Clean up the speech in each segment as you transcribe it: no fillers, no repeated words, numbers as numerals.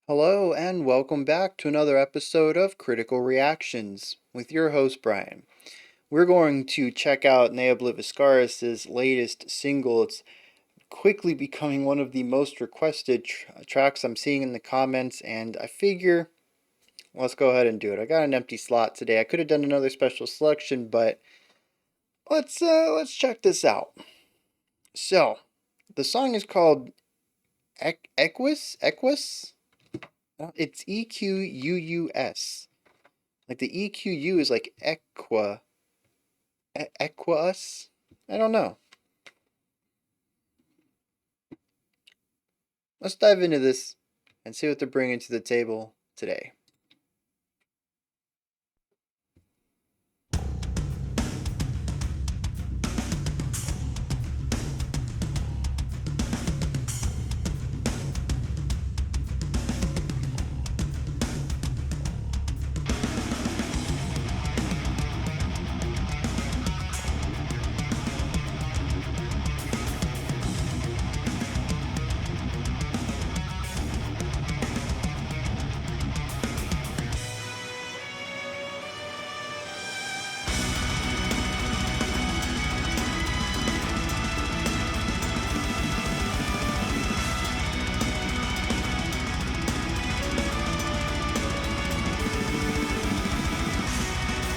Hello, and welcome back to another episode of Critical Reactions with your host, Bryan. We're going to check out NE OBLIVISCARIS' latest single. It's quickly becoming one of the most requested tracks I'm seeing in the comments, and I figure let's go ahead and do it. I got an empty slot today. I could have done another special selection, but let's check this out. So, the song is called Equus? Equus? It's Equus. Like the EQU is like Equus? I don't know. Let's dive into this and see what they're bringing to the table today.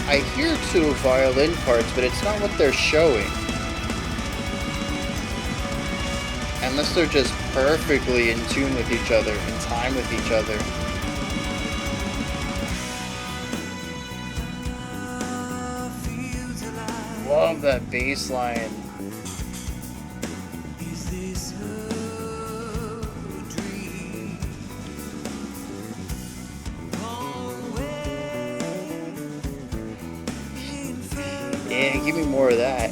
I hear two violin parts, but it's not what they're showing. Unless they're just perfectly in tune with each other, in time with each other. Love that bass line. Yeah, give me more of that.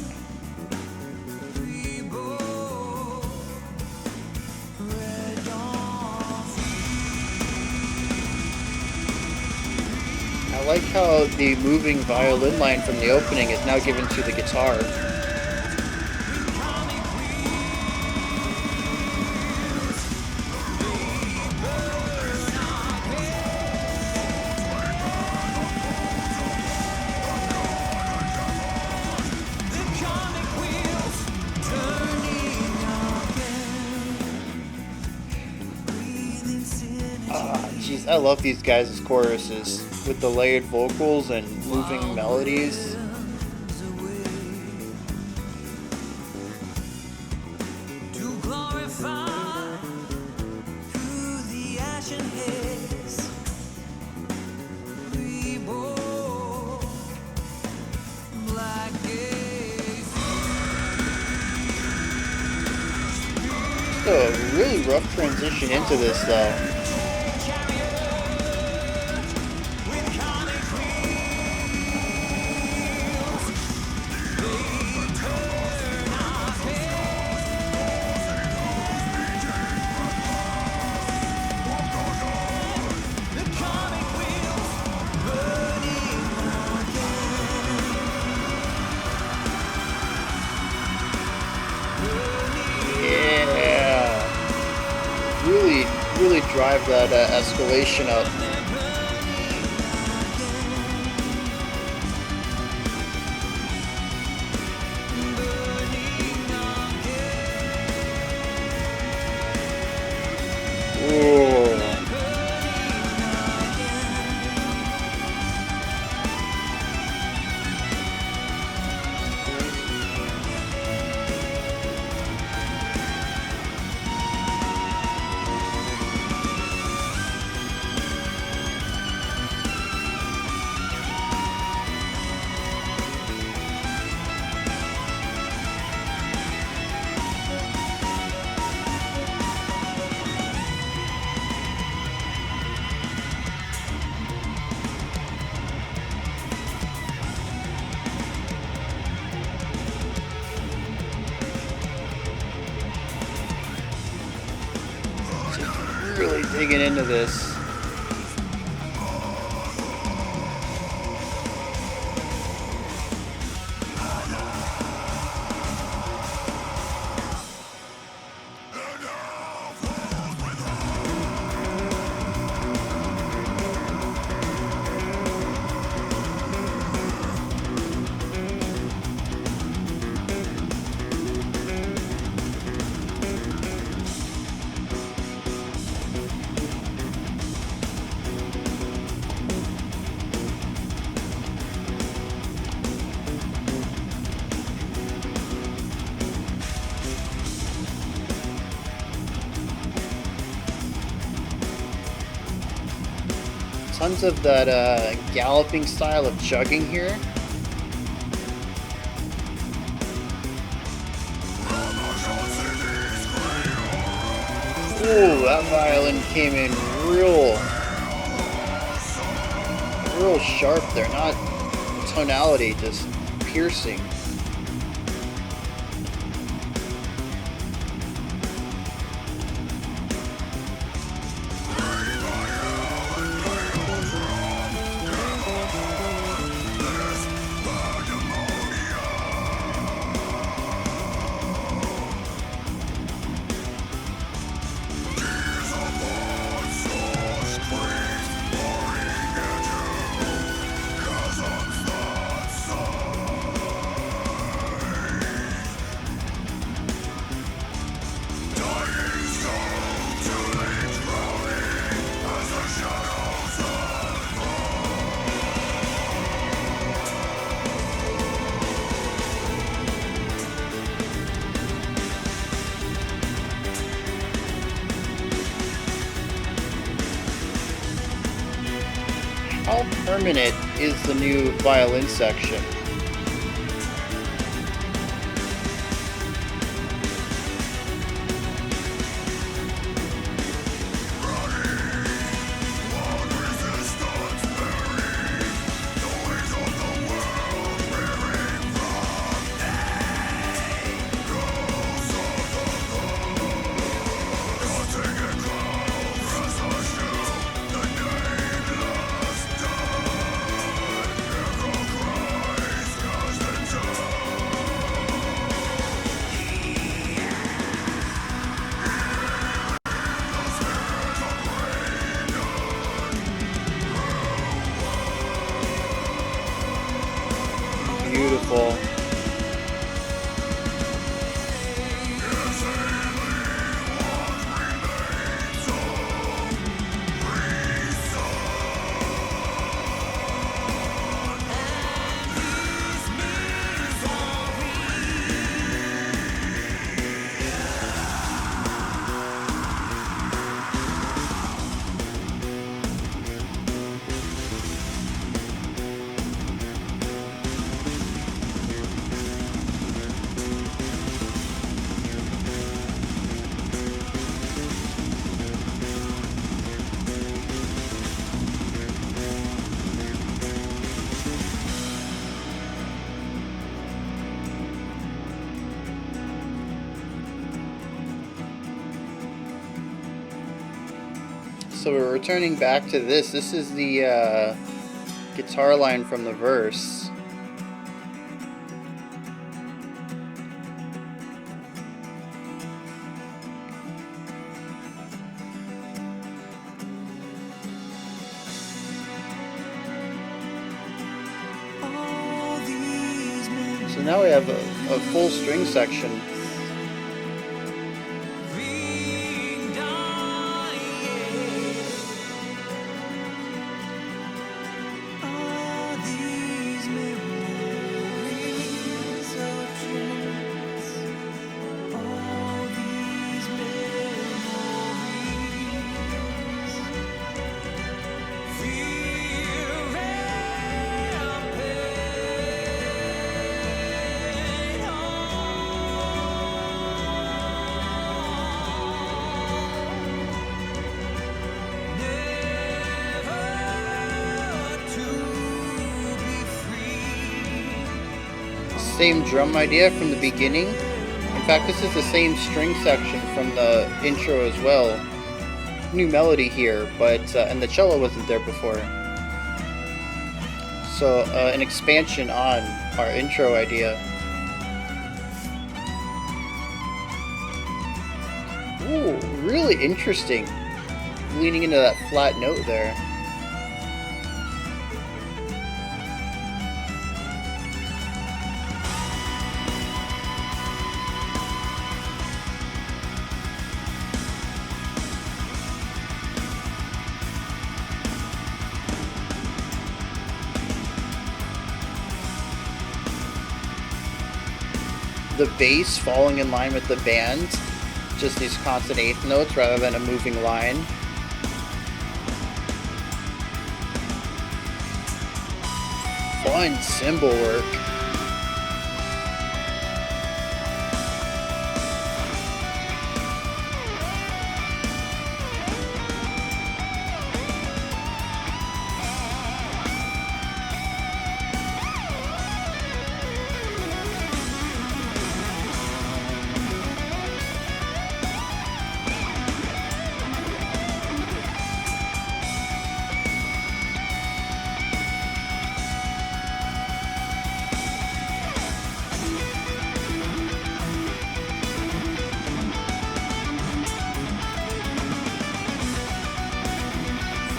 I like how the moving violin line from the opening is now given to the guitar. Jeez, I love these guys' choruses with the layered vocals and moving melodies. Just a really rough transition into this though. Really drive that escalation up. Ooh. Really digging into this. Tons of that galloping style of chugging here. Ooh, that violin came in real sharp there, not tonality, just piercing. How permanent is the new violin section? Beautiful. So we're returning back to this. This is the guitar line from the verse. So now we have a full string section. Same drum idea from the beginning. In fact, this is the same string section from the intro as well. New melody here, but and the cello wasn't there before. So an expansion on our intro idea. Ooh, really interesting. Leaning into that flat note there. The bass falling in line with the band, just these constant eighth notes rather than a moving line. fun cymbal work.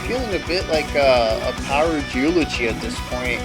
Feeling a bit like a powered eulogy at this point.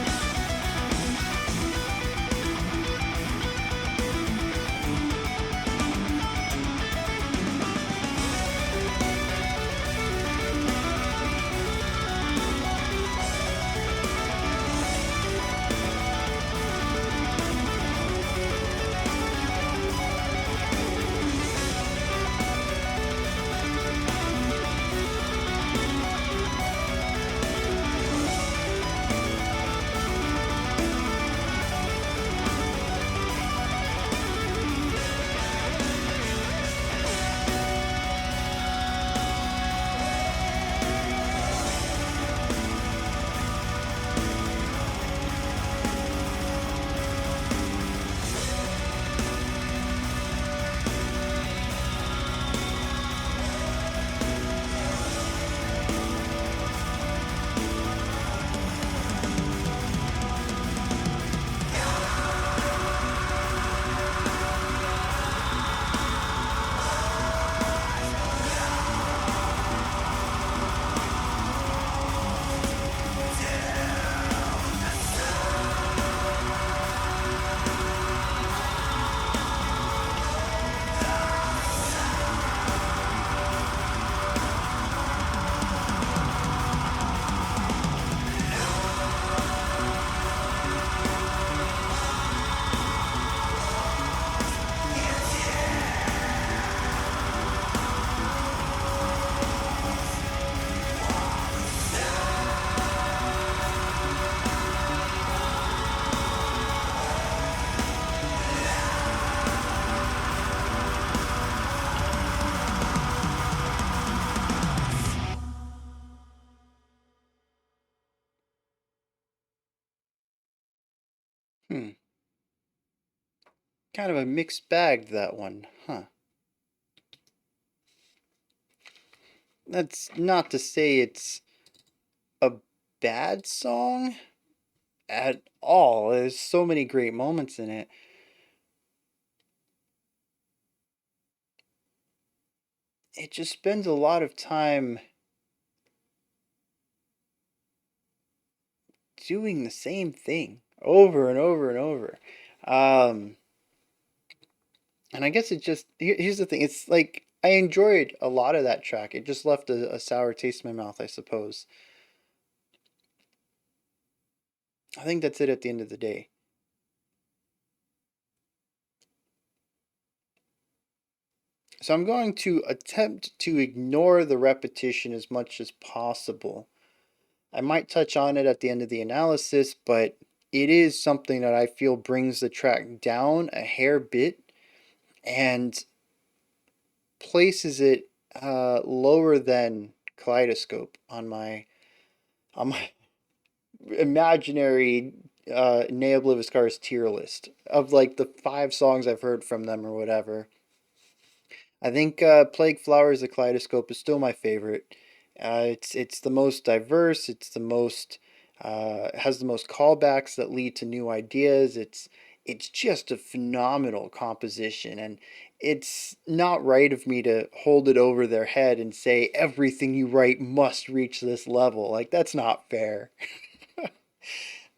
Hmm. Kind of a mixed bag, that one, huh? That's not to say it's a bad song at all. There's so many great moments in it. It just spends a lot of time doing the same thing over and over and over. Um, and I guess it just, here's the thing, it's like I enjoyed a lot of that track. It just left a sour taste in my mouth, I suppose. I think that's it at the end of the day. So I'm going to attempt to ignore the repetition as much as possible. I might touch on it at the end of the analysis, but it is something that I feel brings the track down a hair bit and places it lower than Kaleidoscope on my imaginary Ne Obliviscaris tier list of like the 5 songs I've heard from them or whatever. I think Plague Flowers, the Kaleidoscope is still my favorite. It's the most diverse. It's the most has the most callbacks that lead to new ideas. It's just a phenomenal composition, and it's not right of me to hold it over their head and say everything you write must reach this level. Like that's not fair.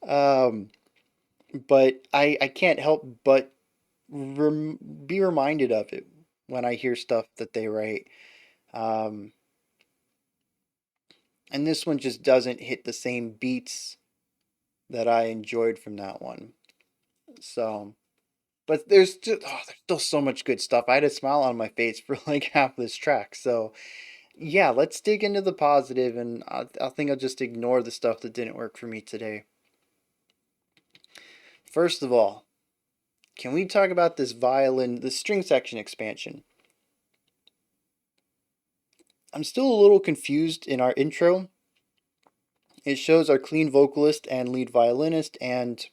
Um, but I can't help but be reminded of it when I hear stuff that they write. Um, and this one just doesn't hit the same beats that I enjoyed from that one. So, but there's still so much good stuff. I had a smile on my face for like half of this track. So, yeah, let's dig into the positive, and I think I'll just ignore the stuff that didn't work for me today. First of all, can we talk about this violin, the string section expansion? I'm still a little confused in our intro. It shows our clean vocalist and lead violinist and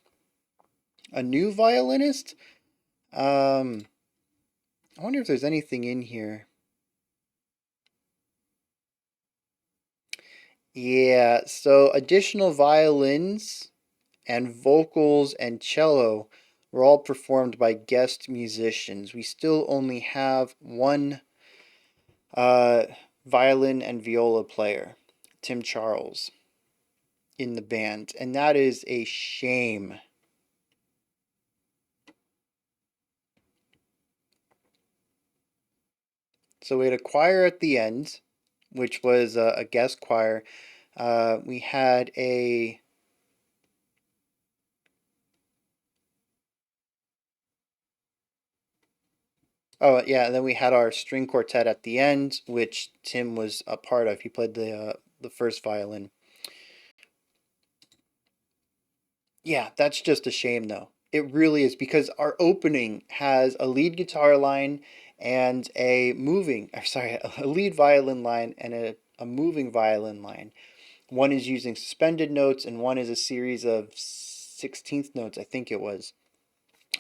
a new violinist. I wonder if there's anything in here. Yeah, so additional violins and vocals and cello were all performed by guest musicians. We still only have one uh, violin and viola player, Tim Charles, in the band, and that is a shame. So we had a choir at the end, which was a guest choir. We had a Oh yeah, and then we had our string quartet at the end, which Tim was a part of. He played the first violin. Yeah, that's just a shame though. It really is because our opening has a lead guitar line and a lead violin line and a moving violin line. One is using suspended notes and one is a series of 16th notes, I think it was.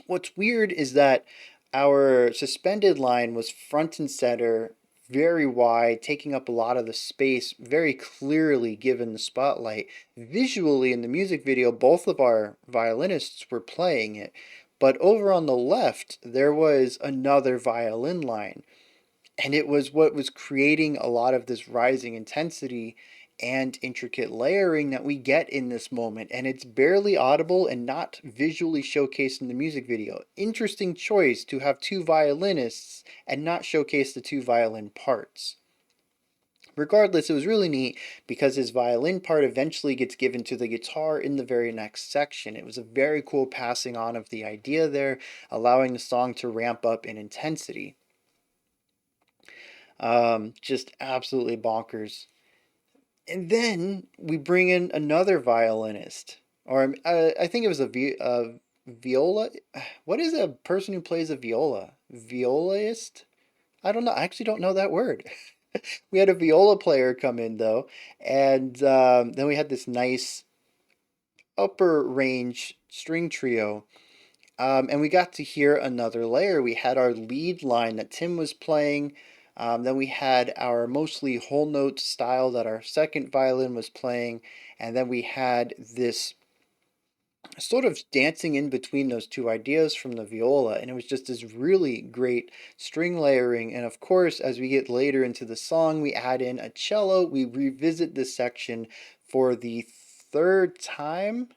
What's weird is that our suspended line was front and center, very wide, taking up a lot of the space, very clearly given the spotlight. Visually, in the music video, both of our violinists were playing it, but over on the left, there was another violin line, and it was what was creating a lot of this rising intensity and intricate layering that we get in this moment, and it's barely audible and not visually showcased in the music video. Interesting choice to have two violinists and not showcase the two violin parts. Regardless, it was really neat because his violin part eventually gets given to the guitar in the very next section. It was a very cool passing on of the idea there, allowing the song to ramp up in intensity. Just absolutely bonkers. And then we bring in another violinist, or I think it was a viola. What is a person who plays a viola? Violaist? I don't know. I actually don't know that word. We had a viola player come in though, and then we had this nice upper range string trio. And we got to hear another layer. We had our lead line that Tim was playing. Then we had our mostly whole note style that our second violin was playing. And then we had this sort of dancing in between those two ideas from the viola. And it was just this really great string layering. And of course, as we get later into the song, we add in a cello. We revisit this section for the third time,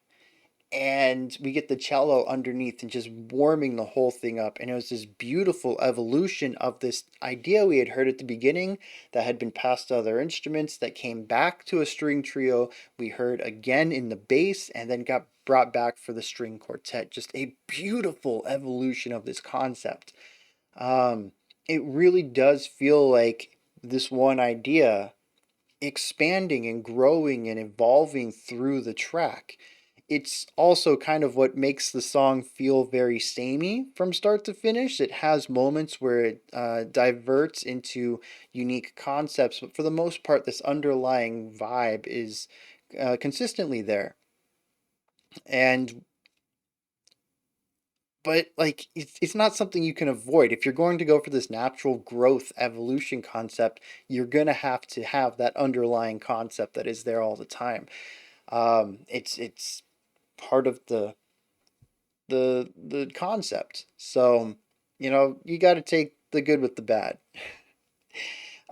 and we get the cello underneath and just warming the whole thing up. And it was this beautiful evolution of this idea we had heard at the beginning that had been passed to other instruments, that came back to a string trio. We heard again in the bass and then got brought back for the string quartet. Just a beautiful evolution of this concept. It really does feel like this one idea expanding and growing and evolving through the track. It's also kind of what makes the song feel very samey from start to finish. It has moments where it diverts into unique concepts, but for the most part, this underlying vibe is consistently there. And but like it's not something you can avoid. If you're going to go for this natural growth evolution concept, you're going to have that underlying concept that is there all the time. It's part of the concept. So, you got to take the good with the bad.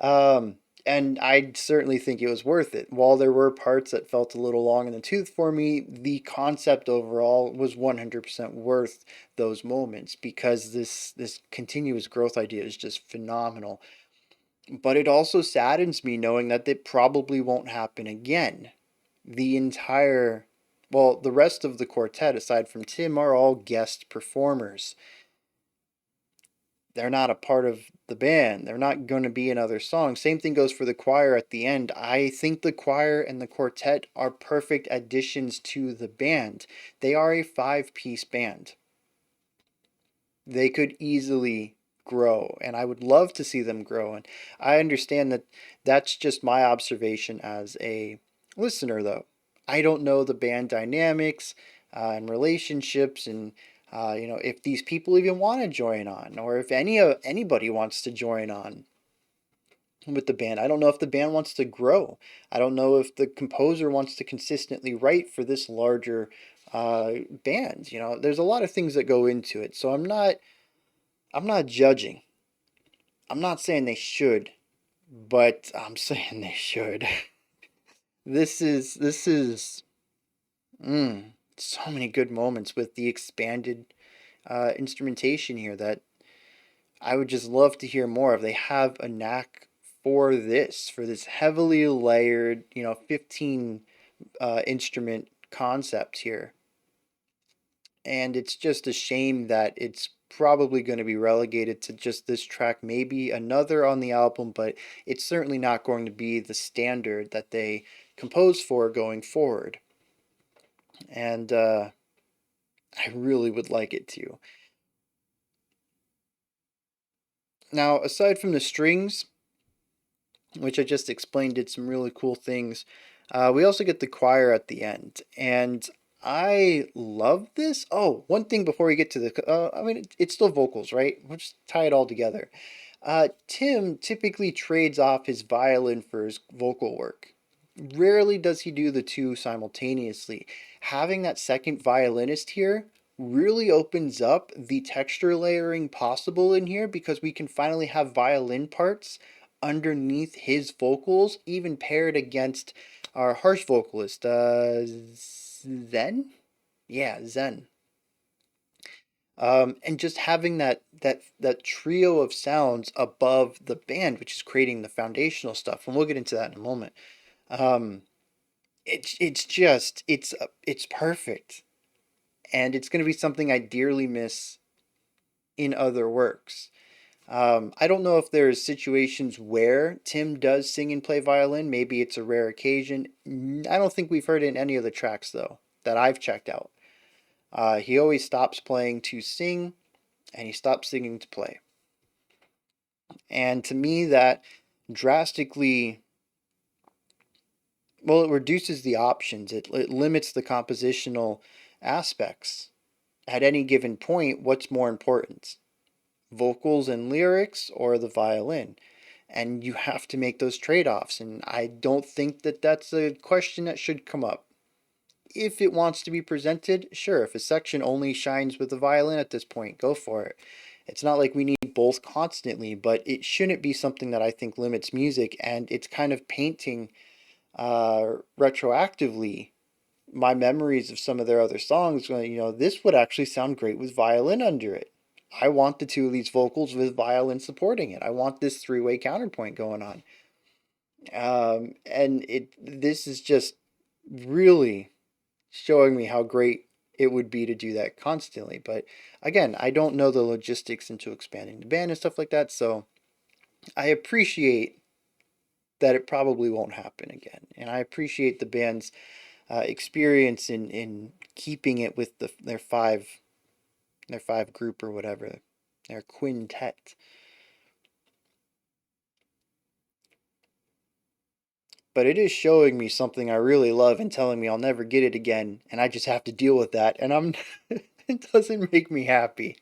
Um, and I certainly think it was worth it. While there were parts that felt a little long in the tooth for me, the concept overall was 100% worth those moments because this continuous growth idea is just phenomenal. But it also saddens me knowing that it probably won't happen again. The entire Well, the rest of the quartet, aside from Tim, are all guest performers. They're not a part of the band. They're not going to be another song. Same thing goes for the choir at the end. I think the choir and the quartet are perfect additions to the band. They are a 5-piece band. They could easily grow, and I would love to see them grow. And I understand that that's just my observation as a listener, though. I don't know the band dynamics and relationships, and if these people even want to join on, or if anybody wants to join on with the band. I don't know if the band wants to grow. I don't know if the composer wants to consistently write for this larger band. There's a lot of things that go into it. So I'm not judging. I'm not saying they should, but I'm saying they should. This is so many good moments with the expanded instrumentation here that I would just love to hear more of. They have a knack for this heavily layered, 15 instrument concept here. And it's just a shame that it's probably going to be relegated to just this track, maybe another on the album, but it's certainly not going to be the standard that they compose for going forward. And I really would like it to. Now, aside from the strings, which I just explained did some really cool things, we also get the choir at the end. And I love this. Oh, one thing before we get to it's still vocals, right? We'll just tie it all together. Tim typically trades off his violin for his vocal work. Rarely does he do the two simultaneously. Having that second violinist here really opens up the texture layering possible in here, because we can finally have violin parts underneath his vocals, even paired against our harsh vocalist, Zen? Yeah, Zen. And just having that trio of sounds above the band, which is creating the foundational stuff, and we'll get into that in a moment. Um, it's perfect, and it's going to be something I dearly miss in other works. I don't know if there's situations where Tim does sing and play violin. Maybe it's a rare occasion. I don't think we've heard it in any of the tracks, though, that I've checked out. He always stops playing to sing, and he stops singing to play. And to me, that drastically, well, it reduces the options. It limits the compositional aspects. At any given point, what's more important? Vocals and lyrics or the violin? And you have to make those trade-offs, and I don't think that that's a question that should come up. If it wants to be presented, sure. If a section only shines with the violin at this point, go for it. It's not like we need both constantly, but it shouldn't be something that I think limits music, and it's kind of painting retroactively my memories of some of their other songs. This would actually sound great with violin under it. I want the two of these vocals with violin supporting it. I want this three-way counterpoint going on. And this is just really showing me how great it would be to do that constantly. But again, I don't know the logistics into expanding the band and stuff like that, so I appreciate that it probably won't happen again. And I appreciate the band's experience in keeping it with their five group or whatever, their quintet. But it is showing me something I really love and telling me I'll never get it again, and I just have to deal with that, and it doesn't make me happy.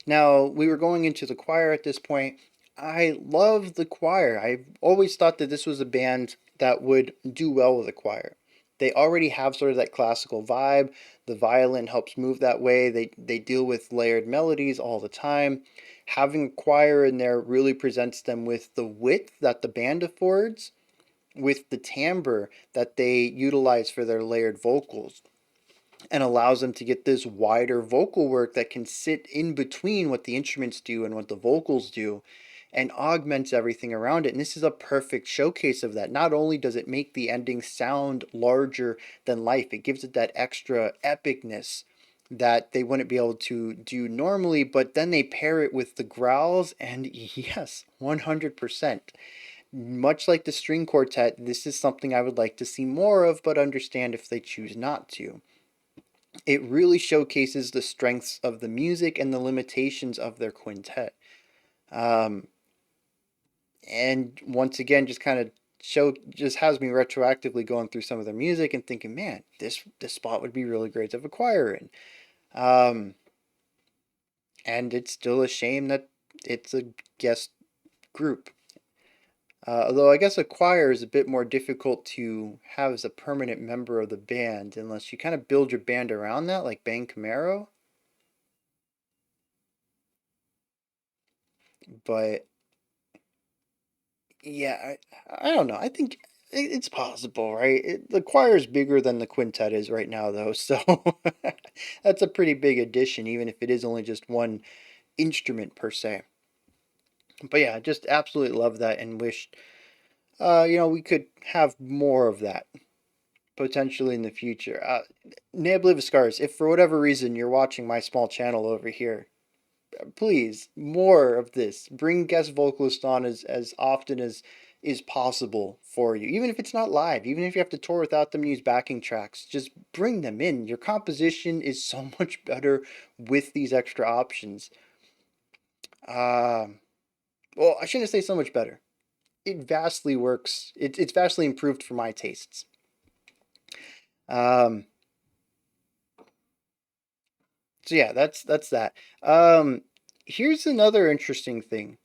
Now, we were going into the choir at this point. I love the choir. I've always thought that this was a band that would do well with a choir. They already have sort of that classical vibe. The violin helps move that way. They deal with layered melodies all the time. Having a choir in there really presents them with the width that the band affords, with the timbre that they utilize for their layered vocals, and allows them to get this wider vocal work that can sit in between what the instruments do and what the vocals do. and augments everything around it. And this is a perfect showcase of that. Not only does it make the ending sound larger than life, it gives it that extra epicness that they wouldn't be able to do normally, but then they pair it with the growls, and yes, 100%. Much like the string quartet, this is something I would like to see more of, but understand if they choose not to. It really showcases the strengths of the music and the limitations of their quintet. Um, and once again, just has me retroactively going through some of their music and thinking, man, this spot would be really great to have a choir in. And it's still a shame that it's a guest group. Although I guess a choir is a bit more difficult to have as a permanent member of the band, unless you kind of build your band around that, like Bang Camaro. But yeah, I don't know. I think it's possible, right? The choir is bigger than the quintet is right now, though, so that's a pretty big addition, even if it is only just one instrument per se. But yeah, just absolutely love that and wish, we could have more of that potentially in the future. Ne Obliviscaris, if for whatever reason you're watching my small channel over here, please, more of this. Bring guest vocalists on as often as is possible for you. Even if it's not live, even if you have to tour without them and use backing tracks, just bring them in. Your composition is so much better with these extra options. Well, I shouldn't say so much better. It vastly works. It's vastly improved for my tastes. Um, so yeah, that's that. Here's another interesting thing.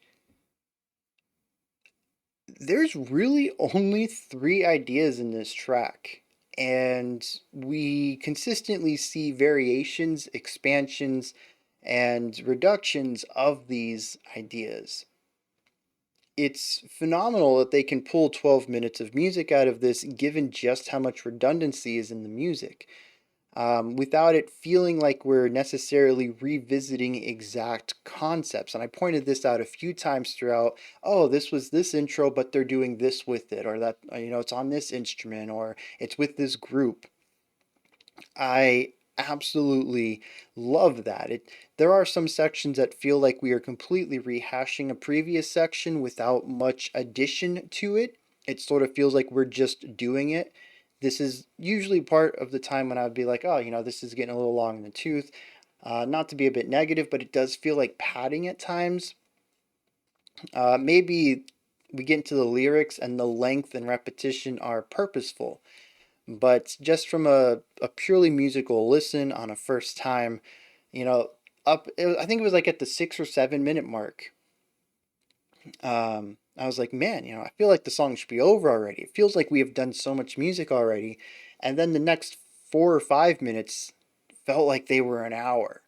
There's really only 3 ideas in this track, and we consistently see variations, expansions, and reductions of these ideas. It's phenomenal that they can pull 12 minutes of music out of this, given just how much redundancy is in the music, without it feeling like we're necessarily revisiting exact concepts. And I pointed this out a few times throughout. Oh, this was this intro, but they're doing this with it, or that, it's on this instrument, or it's with this group. I absolutely love that. There are some sections that feel like we are completely rehashing a previous section without much addition to it. It sort of feels like we're just doing it. This is usually part of the time when I would be like, oh, this is getting a little long in the tooth. Not to be a bit negative, but it does feel like padding at times. Maybe we get into the lyrics and the length and repetition are purposeful. But just from a purely musical listen on a first time, I think it was like at the 6 or 7 minute mark. I was like, man, I feel like the song should be over already. It feels like we have done so much music already. And then the next 4 or 5 minutes felt like they were an hour.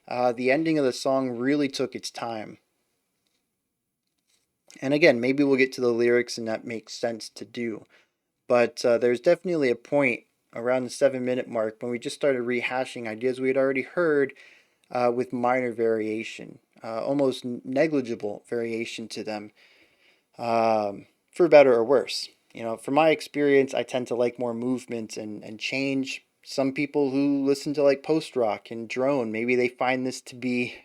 The ending of the song really took its time. And again, maybe we'll get to the lyrics and that makes sense to do. But there's definitely a point around the 7 minute mark when we just started rehashing ideas we had already heard with minor variation, almost negligible variation to them, for better or worse. From my experience, I tend to like more movement and change. Some people who listen to like post rock and drone, maybe they find this to be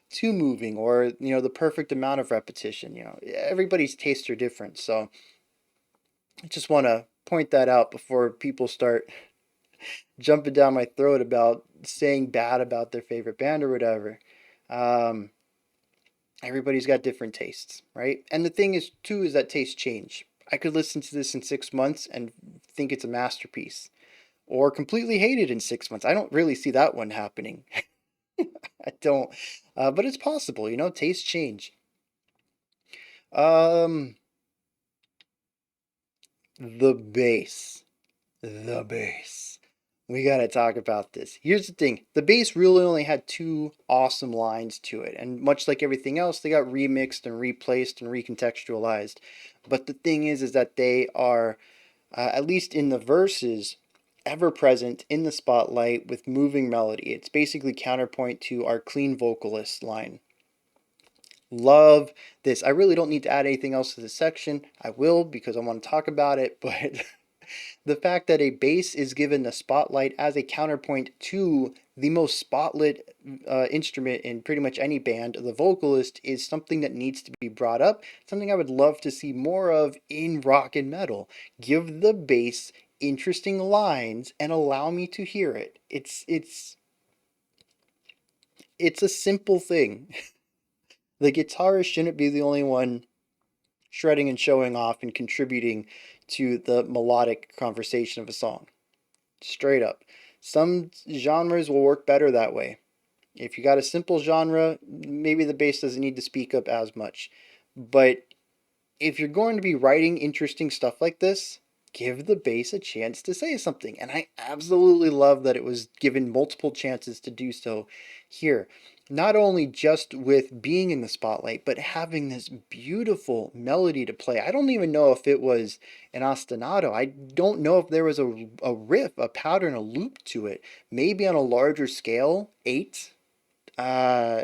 too moving or the perfect amount of repetition. Everybody's tastes are different, so I just want to point that out before people start jumping down my throat about saying bad about their favorite band or whatever. Um, Everybody's got different tastes, right? And the thing is, too, is that tastes change. I could listen to this in 6 months and think it's a masterpiece, or completely hate it in 6 months. I don't really see that one happening. I don't, but it's possible, tastes change. Um, the bass. The bass. We gotta talk about this. Here's the thing. The bass really only had 2 awesome lines to it, and much like everything else, they got remixed and replaced and recontextualized. But the thing is that they are, at least in the verses, ever present in the spotlight with moving melody. It's basically counterpoint to our clean vocalist line. Love this. I really don't need to add anything else to this section. I will because I want to talk about it, but the fact that a bass is given a spotlight as a counterpoint to the most spotlit instrument in pretty much any band, the vocalist, is something that needs to be brought up. Something I would love to see more of in rock and metal. Give the bass interesting lines and allow me to hear it. It's a simple thing. The guitarist shouldn't be the only one shredding and showing off and contributing to the melodic conversation of a song. Straight up. Some genres will work better that way. If you got a simple genre, maybe the bass doesn't need to speak up as much. But if you're going to be writing interesting stuff like this, give the bass a chance to say something. And I absolutely love that it was given multiple chances to do so here. Not only just with being in the spotlight, but having this beautiful melody to play. I don't even know if it was an ostinato. I don't know if there was a riff, a pattern, a loop to it. Maybe on a larger scale, 8. Uh,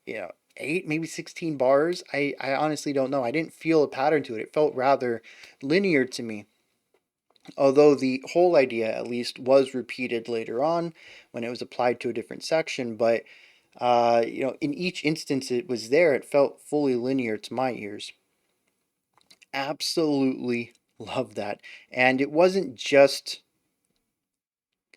you know, 8, maybe 16 bars. I honestly don't know. I didn't feel a pattern to it. It felt rather linear to me. Although the whole idea, at least, was repeated later on when it was applied to a different section. But, in each instance it was there, it felt fully linear to my ears. Absolutely love that. And it wasn't just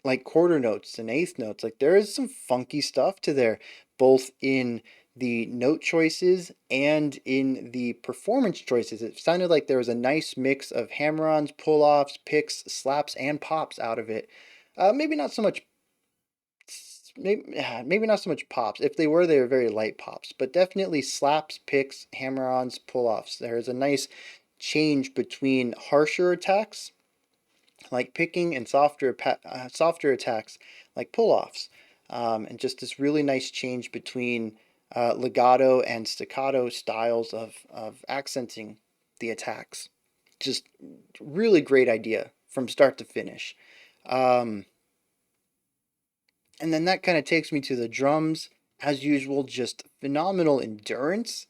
like quarter notes and eighth notes. Like there is some funky stuff to there, both in the note choices and in the performance choices. It sounded like there was a nice mix of hammer-ons, pull-offs, picks, slaps, and pops out of it. Maybe not so much. Maybe not so much pops. If they were very light pops, but definitely slaps, picks, hammer-ons, pull-offs. There is a nice change between harsher attacks like picking and softer attacks like pull-offs, and just this really nice change between legato and staccato styles of accenting the attacks. Just really great idea from start to finish. Um, and then that kind of takes me to the drums. As usual, just phenomenal endurance,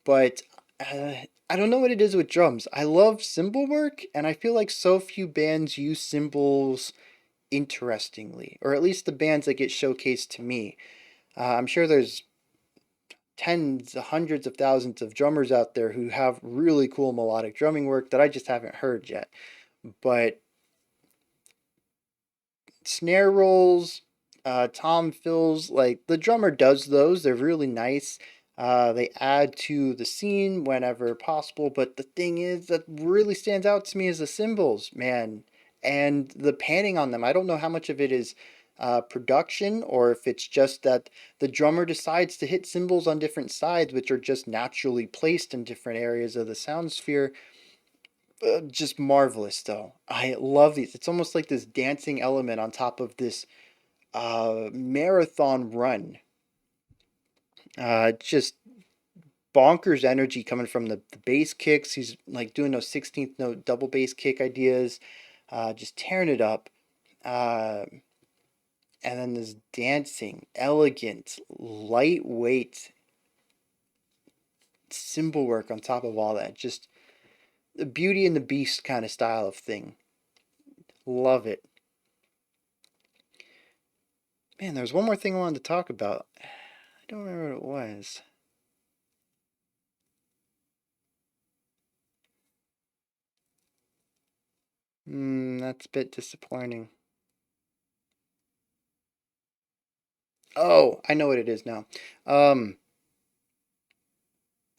but I don't know what it is with drums. I love cymbal work, and I feel like so few bands use cymbals interestingly, or at least the bands that get showcased to me. I'm sure there's tens, hundreds of thousands of drummers out there who have really cool melodic drumming work that I just haven't heard yet. But snare rolls, tom fills, like the drummer does those. They're really nice. They add to the scene whenever possible. But the thing is that really stands out to me is the cymbals, man, and the panning on them. I don't know how much of it is production or if it's just that the drummer decides to hit cymbals on different sides, which are just naturally placed in different areas of the sound sphere. Just marvelous, though. I love these. It's almost like this dancing element on top of this marathon run. Just bonkers energy coming from the bass kicks. He's like doing those 16th note double bass kick ideas, just tearing it up. Uh, and then this dancing, elegant, lightweight cymbal work on top of all that. Just the Beauty and the Beast kind of style of thing. Love it. Man, there was one more thing I wanted to talk about. I don't remember what it was. That's a bit disappointing. Oh, I know what it is now. Um,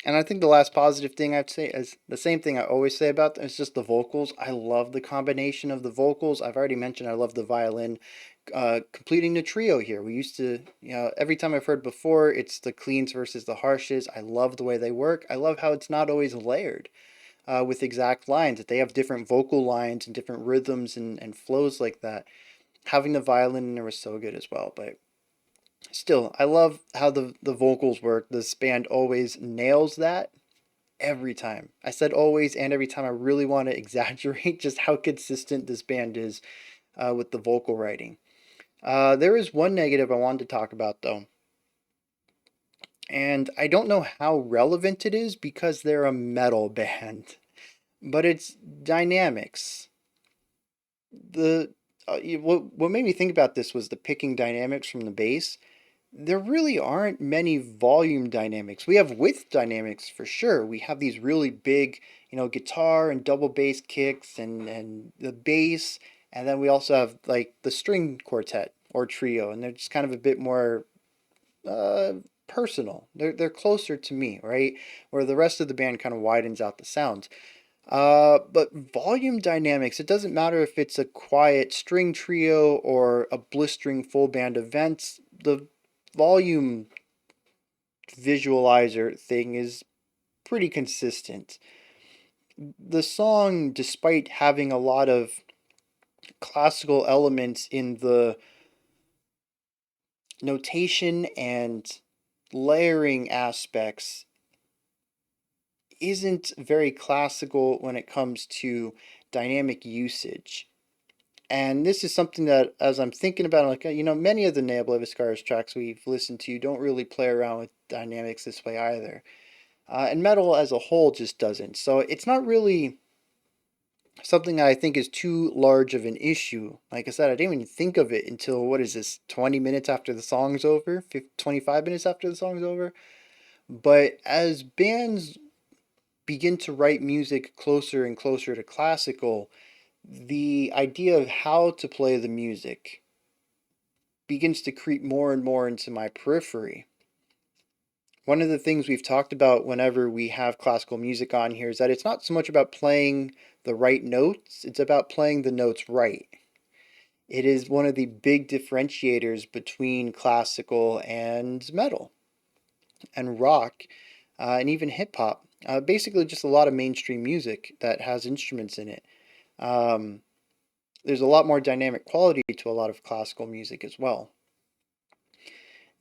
and I think the last positive thing I'd say is the same thing I always say about them. It's just the vocals. I love the combination of the vocals. I've already mentioned I love the violin. Completing the trio here. We used to, every time I've heard before, it's the cleans versus the harshes. I love the way they work. I love how it's not always layered with exact lines, that they have different vocal lines and different rhythms and flows like that. Having the violin in there was so good as well. But still, I love how the vocals work. This band always nails that every time. I said always and every time. I really want to exaggerate just how consistent this band is with the vocal writing. There is one negative I wanted to talk about though, And I don't know how relevant it is because they're a metal band, but it's dynamics. The what made me think about this was the picking dynamics from the bass. There really aren't many volume dynamics. We have width dynamics for sure. We have these really big, guitar and double bass kicks and the bass, and then we also have like the string quartet or trio, and they're just kind of a bit more uh, personal. They're closer to me, right? Where the rest of the band kind of widens out the sounds. But volume dynamics, it doesn't matter if it's a quiet string trio or a blistering full band event. The volume visualizer thing is pretty consistent. The song, despite having a lot of classical elements in the notation and layering aspects, isn't very classical when it comes to dynamic usage. And this is something that, as I'm thinking about, like, many of the Ne Obliviscaris tracks we've listened to don't really play around with dynamics this way either. And metal as a whole just doesn't. So it's not really something that I think is too large of an issue. Like I said, I didn't even think of it until, what is this, 20 minutes after the song's over? 25 minutes after the song's over? But as bands begin to write music closer and closer to classical, the idea of how to play the music begins to creep more and more into my periphery. One of the things we've talked about whenever we have classical music on here is that it's not so much about playing the right notes, it's about playing the notes right. It is one of the big differentiators between classical and metal and rock and even hip hop. Basically, just a lot of mainstream music that has instruments in it. Um, there's a lot more dynamic quality to a lot of classical music as well.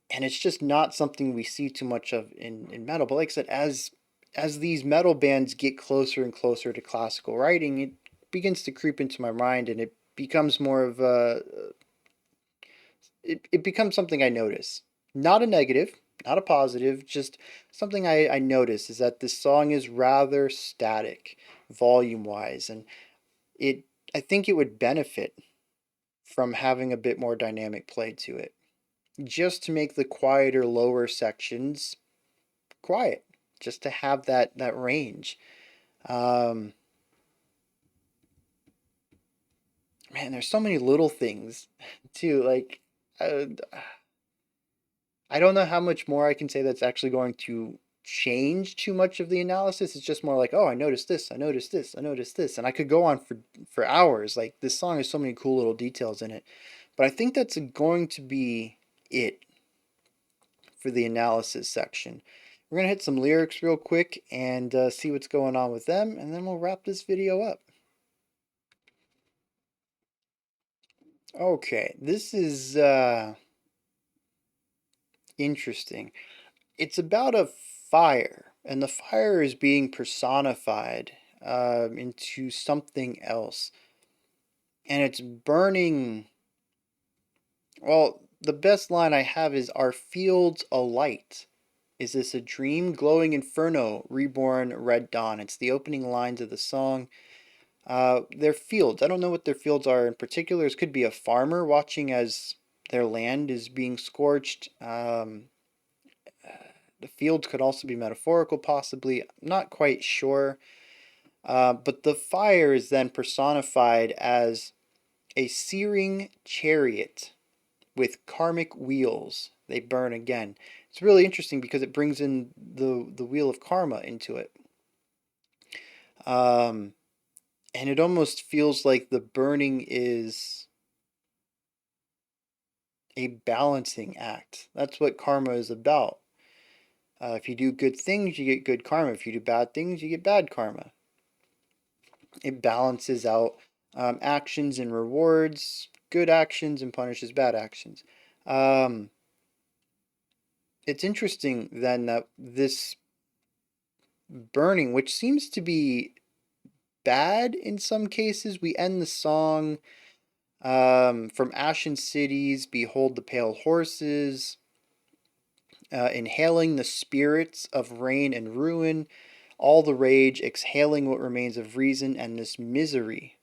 And it's just not something we see too much of in metal. But like I said, as these metal bands get closer and closer to classical writing, it begins to creep into my mind, and it becomes more of a it becomes something I notice. Not a negative, not a positive, just something I notice is that this song is rather static, volume wise, and it I think it would benefit from having a bit more dynamic play to it, just to make the quieter lower sections quiet, just to have that range. Um, Man, there's so many little things too. Like, uh, I don't know how much more I can say that's actually going to change too much of the analysis. It's just more like, oh, I noticed this, I noticed this, I noticed this, and I could go on for hours. Like this song has so many cool little details in it, but I think that's going to be it for the analysis section. We're gonna hit some lyrics real quick and see what's going on with them, and then we'll wrap this video up. Okay, this is interesting. It's about a fire, and the fire is being personified into something else. And it's burning. Well, the best line I have is, "Our fields alight. Is this a dream? Glowing inferno, reborn red dawn." It's the opening lines of the song. Their fields. I don't know what their fields are in particular. This could be a farmer watching as their land is being scorched. The fields could also be metaphorical, possibly. I'm not quite sure. But the fire is then personified as a searing chariot with karmic wheels. They burn again. It's really interesting because it brings in the wheel of karma into it. Um, and it almost feels like the burning is a balancing act. That's what karma is about. If you do good things, you get good karma. If you do bad things, you get bad karma. It balances out actions and rewards good actions and punishes bad actions. Um, it's interesting then that this burning, which seems to be bad in some cases, we end the song from ashen cities, behold the pale horses. inhaling the spirits of rain and ruin, all the rage, exhaling what remains of reason and this misery.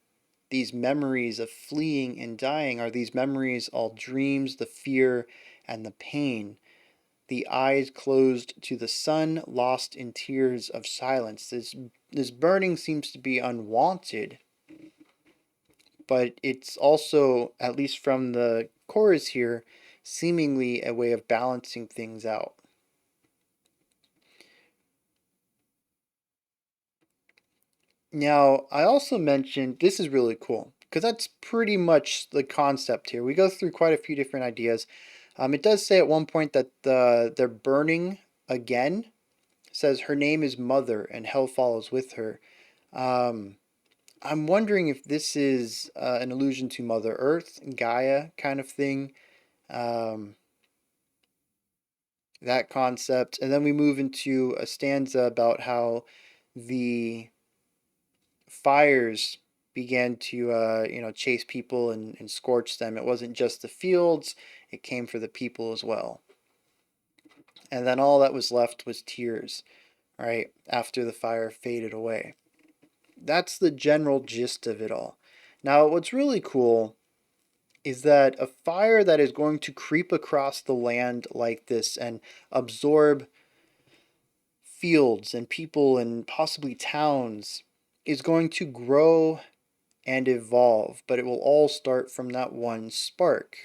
These memories of fleeing and dying, are these memories all dreams, the fear and the pain? The eyes closed to the sun, lost in tears of silence. This burning seems to be unwanted, but it's also, at least from the chorus here, seemingly a way of balancing things out. Now, I also mentioned, this is really cool, because that's pretty much the concept here. We go through quite a few different ideas. It does say at one point that they're burning again. It says her name is Mother and hell follows with her. Um, I'm wondering if this is an allusion to Mother Earth, Gaia kind of thing. Um, that concept. And then we move into a stanza about how the fires began to chase people and scorch them. It wasn't just the fields, it came for the people as well. And then all that was left was tears, right, after the fire faded away. That's the general gist of it all. Now, what's really cool is that a fire that is going to creep across the land like this and absorb fields and people and possibly towns is going to grow and evolve, but it will all start from that one spark.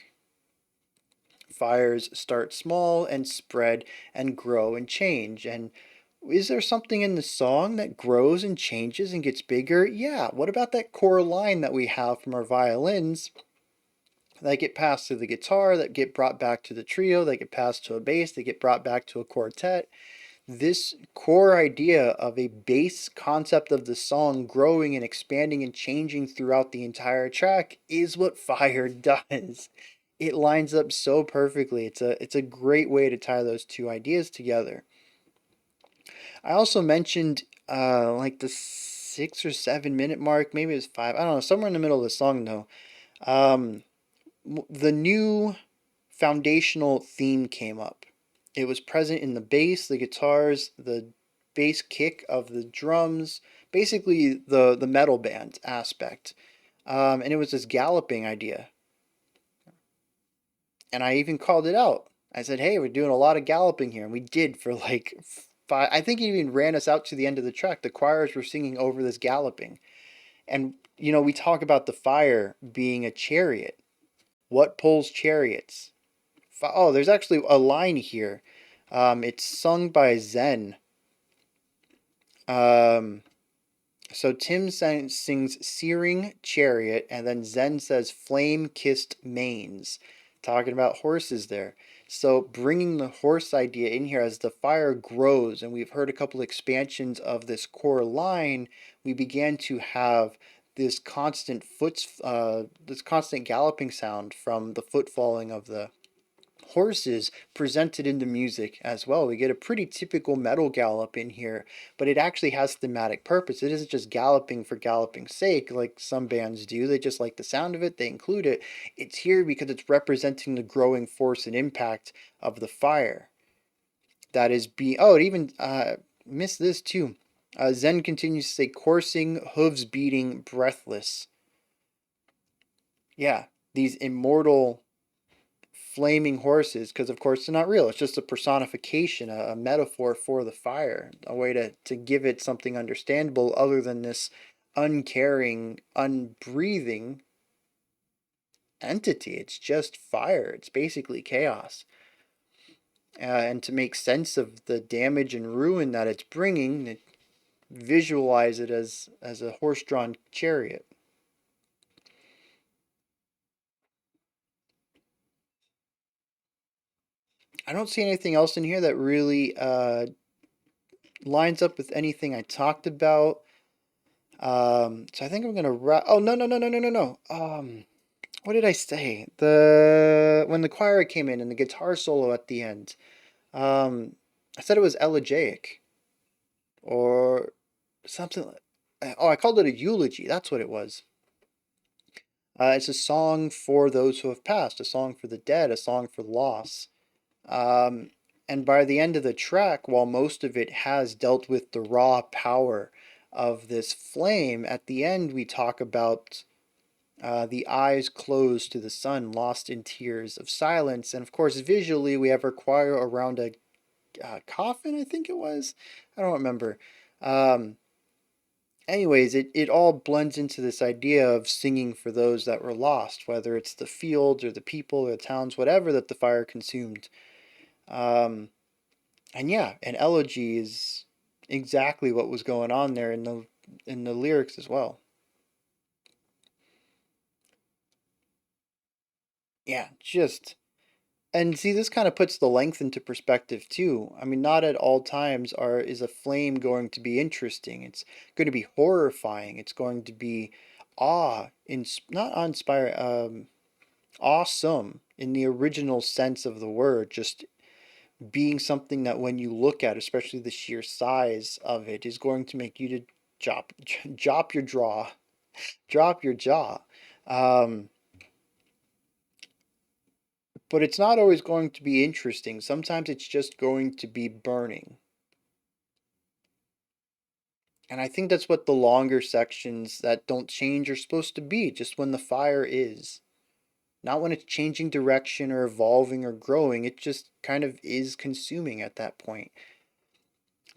Fires start small and spread and grow and change. And is there something in the song that grows and changes and gets bigger? Yeah. What about that core line that we have from our violins that get passed to the guitar, that get brought back to the trio, that get passed to a bass, that get brought back to a quartet? This core idea of a base concept of the song growing and expanding and changing throughout the entire track is what fire does. It lines up so perfectly. It's a great way to tie those two ideas together. I also mentioned like the 6 or 7 minute mark, maybe it was five. I don't know, somewhere in the middle of the song though. Um, the new foundational theme came up. It was present in the bass, the guitars, the bass kick of the drums, basically the metal band aspect. And it was this galloping idea. And I even called it out. I said, hey, we're doing a lot of galloping here. And we did for like five. I think it even ran us out to the end of the track. The choirs were singing over this galloping. And, we talk about the fire being a chariot. What pulls chariots? Oh, there's actually a line here. It's sung by Zen. Um, so Tim sings Searing Chariot, and then Zen says Flame Kissed Manes, talking about horses there. So bringing the horse idea in here as the fire grows, and we've heard a couple expansions of this core line, we began to have this constant this constant galloping sound from the foot falling of the horses presented in the music as well. We get a pretty typical metal gallop in here, but it actually has thematic purpose. It isn't just galloping for galloping's sake like some bands do. They just like the sound of it, they include it. It's here because it's representing the growing force and impact of the fire. That is it even missed this too. Zen continues to say coursing, hooves beating, breathless. Yeah, these immortal flaming horses, because of course they're not real. It's just a personification, a metaphor for the fire, a way to give it something understandable other than this uncaring, unbreathing entity. It's just fire. It's basically chaos. And to make sense of the damage and ruin that it's bringing, visualize it as a horse-drawn chariot. I don't see anything else in here that really lines up with anything I talked about. So I think I'm gonna wrap. Oh, no, no, no, no, no, no, no. What did I say? When the choir came in and the guitar solo at the end. I said it was elegiac or something. Oh, I called it a eulogy. That's what it was. It's a song for those who have passed, a song for the dead, a song for loss. Um, And by the end of the track, while most of it has dealt with the raw power of this flame, at the end we talk about the eyes closed to the sun, lost in tears of silence. And of course, visually, we have a choir around a coffin, I think it was. I don't remember. Um, Anyways, it all blends into this idea of singing for those that were lost, whether it's the fields or the people or the towns, whatever that the fire consumed. Um, and yeah, an elegy is exactly what was going on there in the lyrics as well. Yeah, just and see this kind of puts the length into perspective too. I mean, not at all times are is a flame going to be interesting. It's going to be horrifying. It's going to be awe in not inspire awesome in the original sense of the word, just being something that when you look at, especially the sheer size of it, is going to make you to drop drop your jaw, drop your jaw. Um, but it's not always going to be interesting. Sometimes it's just going to be burning. And I think that's what the longer sections that don't change are supposed to be, just when the fire is. Not when it's changing direction or evolving or growing, it just kind of is consuming at that point.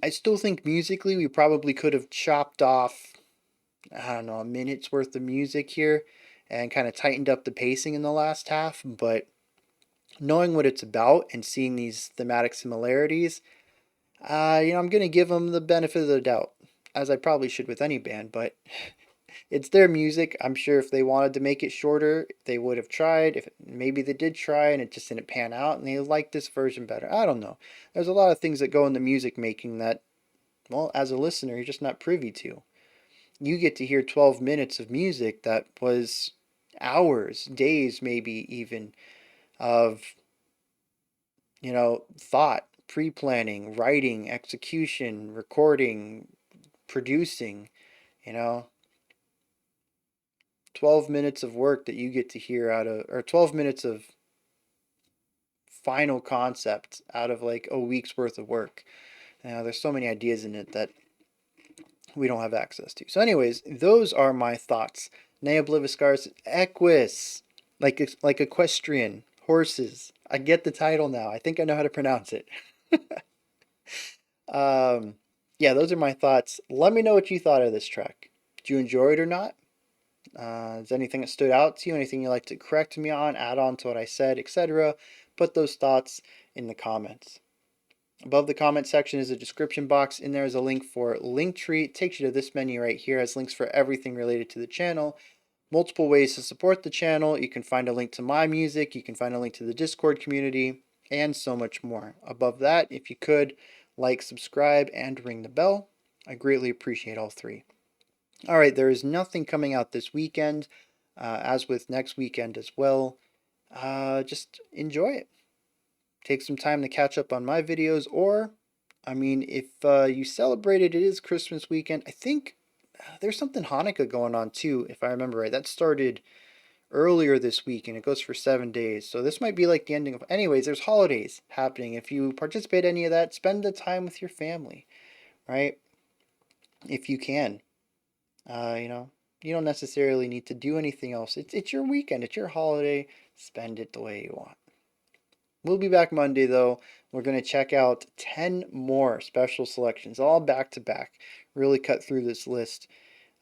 I still think musically we probably could have chopped off, I don't know, a minute's worth of music here and kind of tightened up the pacing in the last half, but knowing what it's about and seeing these thematic similarities, I'm going to give them the benefit of the doubt, as I probably should with any band, but it's their music. I'm sure if they wanted to make it shorter, they would have tried. If maybe they did try and it just didn't pan out and they liked this version better. I don't know. There's a lot of things that go into music making that, well, as a listener, you're just not privy to. You get to hear 12 minutes of music that was hours, days, maybe even of, thought, pre-planning, writing, execution, recording, producing, you know, 12 minutes of work that you get to hear out of, or 12 minutes of final concept out of like a week's worth of work. There's so many ideas in it that we don't have access to. So, anyways, those are my thoughts. Ne Obliviscaris Equus, like equestrian, horses. I get the title now. I think I know how to pronounce it. um, yeah, those are my thoughts. Let me know what you thought of this track. Did you enjoy it or not? Is anything that stood out to you? Anything you'd like to correct me on, add on to what I said, etc.? Put those thoughts in the comments. Above the comment section is a description box. In there is a link for Linktree. It takes you to this menu right here. It has links for everything related to the channel. Multiple ways to support the channel. You can find a link to my music. You can find a link to the Discord community and so much more. Above that, if you could, like, subscribe, and ring the bell. I greatly appreciate all three. All right, there is nothing coming out this weekend, as with next weekend as well. Just enjoy it. Take some time to catch up on my videos, or, I mean, if you celebrated, it is Christmas weekend. I think there's something Hanukkah going on too, if I remember right. That started earlier this week and it goes for 7 days. So this might be like the ending of. Anyways, there's holidays happening. If you participate in any of that, spend the time with your family, right? If you can. You don't necessarily need to do anything else. It's your weekend, it's your holiday. Spend it the way you want. We'll be back Monday though. We're going to check out 10 more special selections, all back to back. Really cut through this list.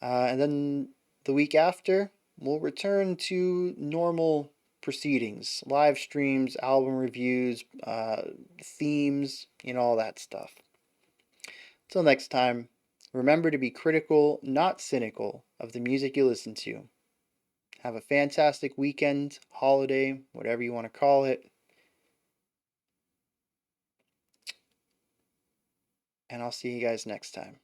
And then the week after, we'll return to normal proceedings, live streams, album reviews, themes, all that stuff. Till next time, remember to be critical, not cynical, of the music you listen to. Have a fantastic weekend, holiday, whatever you want to call it. And I'll see you guys next time.